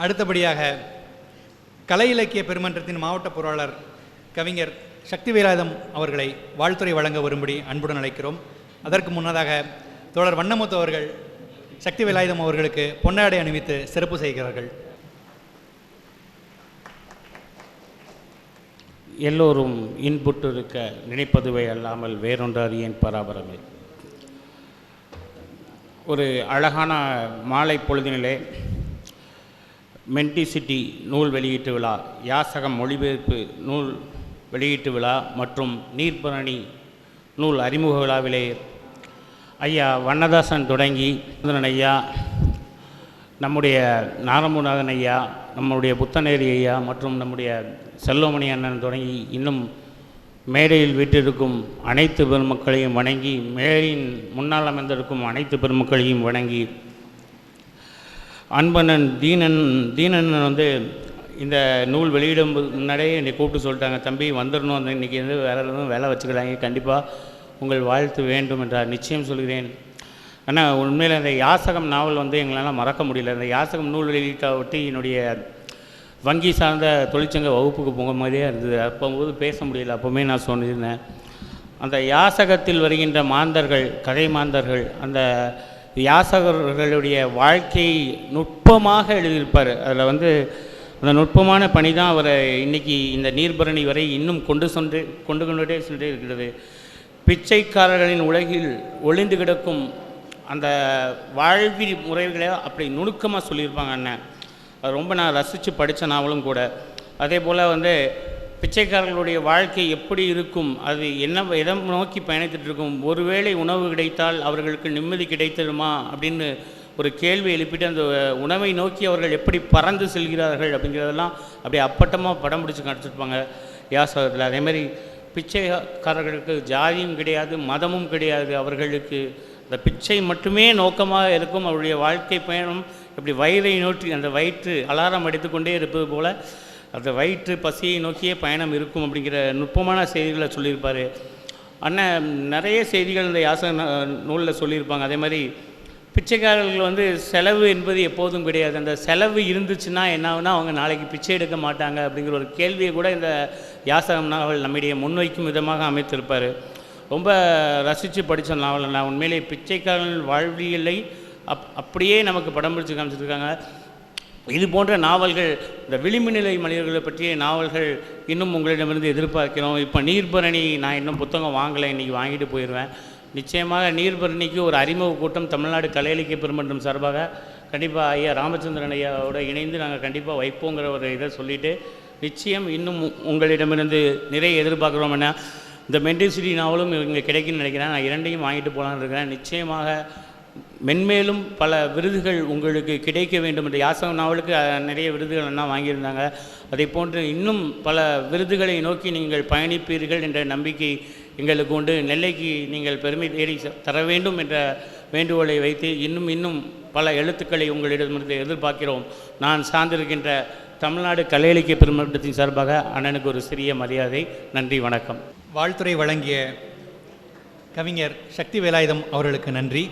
அடுத்தபடியாக கலை இலக்கிய பெருமன்றத்தின் மாவட்ட பொருளாளர் கவிஞர் சக்தி வேலாயுதம் அவர்களை வாழ்த்துரை வழங்க வரும்படி அன்புடன் அழைக்கிறோம். அதற்கு முன்னதாக தோழர் வண்ணமுத்து அவர்கள் சக்தி வேலாயுதம் அவர்களுக்கு பொன்னாடை அணிவித்து சிறப்பு செய்கிறார்கள். எல்லோரும் இன்புற்று இருக்க நினைப்பதுவே அல்லாமல் வேறொன்று அறியேன் பராபரமே. ஒரு அழகான மாலை பொழுதினிலே மென்டிசிட்டி நூல் வெளியீட்டு விழா, யாசகம் மொழிபெயர்ப்பு நூல் வெளியீட்டு விழா மற்றும் நீர்பரணி நூல் அறிமுக விழாவிலே ஐயா வண்ணதாசன் தொடங்கி ஐயா, நம்முடைய நாரமுநாதன் ஐயா, நம்முடைய புத்தநேரி ஐயா மற்றும் நம்முடைய செல்வமணி அண்ணன் தொடங்கி இன்னும் மேடையில் வீட்டிருக்கும் அனைத்து பெருமக்களையும் வணங்கி, மேடையின் முன்னால் அமர்ந்திருக்கும் அனைத்து பெருமக்களையும் வணங்கி, அன்பனன் தீனன் இந்த நூல் வெளியிடும் முன்னாடியே என்னை கூப்பிட்டு சொல்லிட்டாங்க, தம்பி வந்துடணும், இன்றைக்கி வேறு எதுவும் வேலை வச்சுக்கிறாங்க, கண்டிப்பாக உங்கள் வாழ்த்து வேண்டும் என்றார். நிச்சயம் சொல்கிறேன். ஆனால் உண்மையில் அந்த யாசகம் நாவல் எங்களால் மறக்க முடியல. அந்த யாசகம் நூல் வெளியிட்ட ஒட்டி என்னுடைய வங்கி சார்ந்த தொழிற்சங்க வகுப்புக்கு போக மாதிரியே இருந்தது. அப்போது பேச முடியல. அப்போவுமே நான் சொன்னிருந்தேன், அந்த யாசகத்தில் வருகின்ற மாந்தர்கள், கதை மாந்தர்கள், அந்த யாசகர்களுடைய வாழ்க்கையை நுட்பமாக எழுதியிருப்பார். அதில் அந்த நுட்பமான பணி தான் அவரை இன்றைக்கி இந்த நீர்பரணி வரை இன்னும் கொண்டு கொண்டே சென்றே இருக்கிறது. பிச்சைக்காரர்களின் உலகில் ஒளிந்து கிடக்கும் அந்த வாழ்வி முறைகளை அப்படி நுணுக்கமாக சொல்லியிருப்பாங்க அண்ணன். அது ரொம்ப நான் ரசித்து படித்த நாவலும் கூட. அதே போல் பிச்சைக்காரர்களுடைய வாழ்க்கை எப்படி இருக்கும், அது எதை நோக்கி பயணித்துட்டு இருக்கும், ஒருவேளை உணவு கிடைத்தால் அவர்களுக்கு நிம்மதி கிடைத்திடுமா அப்படின்னு ஒரு கேள்வி எழுப்பிட்டு அந்த உணவை நோக்கி அவர்கள் எப்படி பறந்து செல்கிறார்கள் அப்படிங்கிறதெல்லாம் அப்படியே அப்பட்டமாக படம் பிடிச்சி காமிச்சிருப்பாங்க யாசகத்தில். அதேமாதிரி பிச்சைக்காரர்களுக்கு ஜாதியும் கிடையாது, மதமும் கிடையாது. அவர்களுக்கு அந்த பிச்சை மட்டுமே நோக்கமாக இருக்கும். அவருடைய வாழ்க்கை பயணம் இப்படி வயிறை நோக்கி, அந்த வயிற்று அலாரம் அடித்துக்கொண்டே இருப்பது போல் அந்த வயிற்று பசியை நோக்கியே பயணம் இருக்கும் அப்படிங்கிற நுட்பமான செய்திகளை சொல்லியிருப்பார் அண்ணன். நிறைய செய்திகள் இந்த யாசக நூலில் சொல்லியிருப்பாங்க. அதே மாதிரி பிச்சைக்காரர்கள் செலவு என்பது எப்போதும் கிடையாது. அந்த செலவு இருந்துச்சுன்னா என்ன ஆகுனா அவங்க நாளைக்கு பிச்சை எடுக்க மாட்டாங்க அப்படிங்கிற ஒரு கேள்வியை கூட இந்த யாசகம் நாவல் நம்முடைய முன்வைக்கும் விதமாக அமைத்திருப்பார். ரொம்ப ரசித்து படித்த நாவல். நான் உண்மையிலே பிச்சைக்காரர்கள் வாழ்வியலை அப்படியே நமக்கு படம் பிடிச்சி காமிச்சிருக்காங்க. இது போன்ற நாவல்கள், இந்த விளிம்பு நிலை மனிதர்களை பற்றிய நாவல்கள் இன்னும் உங்களிடமிருந்து எதிர்பார்க்கிறோம். இப்போ நீர்பரணி நான் இன்னும் புத்தகம் வாங்கலை, இன்றைக்கி வாங்கிட்டு போயிடுவேன். நிச்சயமாக நீர்பரணிக்கு ஒரு அறிமுக கூட்டம் தமிழ்நாடு கலை இலக்கிய பெருமன்றம் சார்பாக கண்டிப்பாக ஐயா ராமச்சந்திரன் ஐயாவோட இணைந்து நாங்கள் கண்டிப்பாக வைப்போங்கிற ஒரு இதை சொல்லிவிட்டு, நிச்சயம் இன்னும் உங்களிடமிருந்து நிறைய எதிர்பார்க்குறோம். என்ன இந்த மென்டிசிட்டி நாவலும் இங்கே கிடைக்குன்னு நினைக்கிறேன். நான் இரண்டையும் வாங்கிட்டு போகலான்னு இருக்கிறேன். நிச்சயமாக மென்மேலும் பல விருதுகள் உங்களுக்கு கிடைக்க வேண்டும் என்ற யாசகம் நாவலுக்கு நிறைய விருதுகள் எல்லாம் வாங்கியிருந்தாங்க. அதை போன்று இன்னும் பல விருதுகளை நோக்கி நீங்கள் பயணிப்பீர்கள் என்ற நம்பிக்கை எங்களுக்கு உண்டு. நெல்லைக்கு நீங்கள் பெருமை தேடி தர வேண்டும் என்ற வேண்டுகோளை வைத்து இன்னும் பல எழுத்துக்களை உங்களிடமிருந்து எதிர்பார்க்கிறோம். நான் சார்ந்திருக்கின்ற தமிழ்நாடு கலை இலக்கிய பெருமன்றத்தின் சார்பாக அண்ணனுக்கு ஒரு சிறிய மரியாதை. நன்றி, வணக்கம். வாழ்த்துரை வழங்கிய கவிஞர் சக்தி வேலாயுதம் அவர்களுக்கு நன்றி.